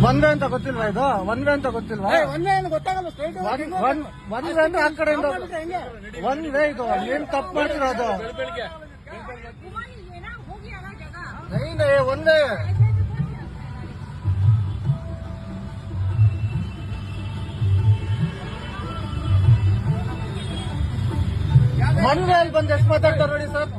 One way ಅಂತ ಗೊತ್ತಿಲ್ವಾ ಇದು? ಒನ್ ವೇ ಅಂತ ಗೊತ್ತಿಲ್ವಾ? ಒಂದೇ ಏನು ಗೊತ್ತಾಗಲ್ಲ. ಸ್ಟ್ರೈಟ್ ಒನ್ ವೇ ಅಂದ್ರೆ ಆ ಕಡೆಯಿಂದ ಒನ್ ವೇ ಇದು. ಏನ್ ತಪ್ಪು ಮಾಡ್ತಿರೋದು? One way. ಒನ್ ವೇ ಅಲ್ಲಿ ಬಂದು ಎಷ್ಟು ಮಾತಾಡ್ತಾರೆ ನೋಡಿ ಸರ್.